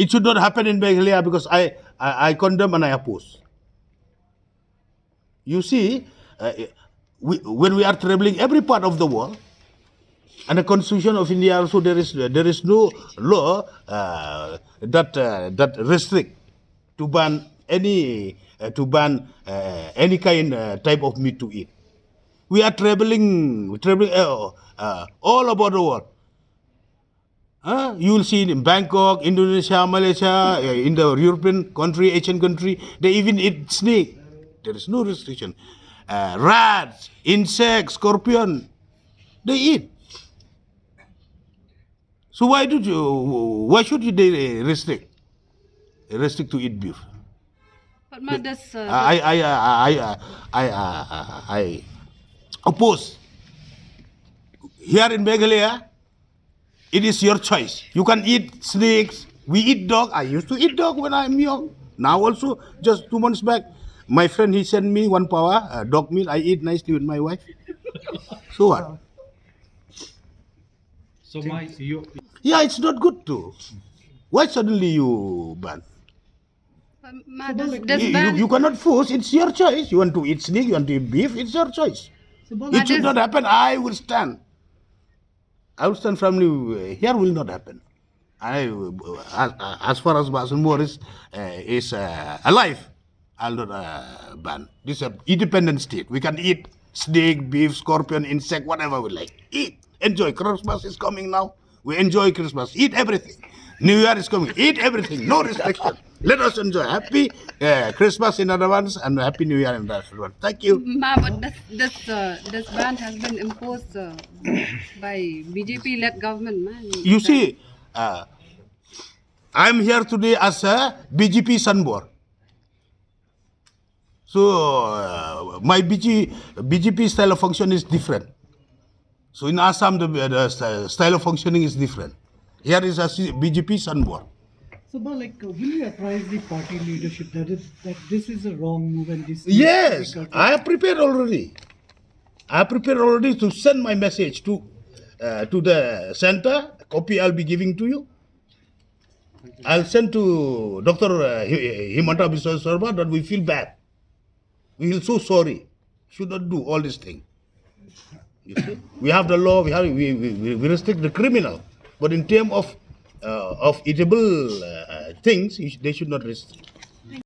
it should not happen in Meghalaya because I condemn and I oppose. You see, when we are traveling every part of the world, and the Constitution of India also there is no law that restrict to ban any kind type of meat to eat. We are traveling all about the world. You will see in Bangkok, Indonesia, Malaysia, in the European country, Asian country, they even eat snake. There is no restriction. Rats, insects, scorpion, they eat. So why should they restrict to eat beef? But ma, does I oppose. Here in Meghalaya, it is your choice. You can eat snakes. We eat dog. I used to eat dog when I'm young. Now also, just 2 months back, my friend, he sent me 1 power dog meat. I eat nicely with my wife. So what? So Yeah, it's not good too. Why suddenly you ban? ma, does ban You cannot force. It's your choice. You want to eat snake, you want to eat beef. It's your choice. It should not happen. I will stand firmly. Here will not happen. As far as Sanbor is alive, I'll not ban. This is an independent state. We can eat snake, beef, scorpion, insect, whatever we like. Eat. Enjoy. Christmas is coming now. We enjoy Christmas. Eat everything. New Year is coming. Eat everything. No restriction. Let us enjoy. Happy Christmas in advance and Happy New Year in advance. Thank you. ma, but this ban has been imposed by BJP-led government, ma. You see, I'm here today as a BJP Sanbor. So my BJP style of function is different. So in Assam, the style of functioning is different. Here is a BJP Sanbor. So, but will you apprise the party leadership that this is a wrong move and this? Yes, I have prepared already. To send my message to the center. Copy I'll be giving to you. I'll send to Dr. Himanta Biswa Sarma that we feel bad. We feel so sorry. Should not do all this thing. You see? We have the law. We restrict the criminal, but in terms of eatable things, they should not restrict.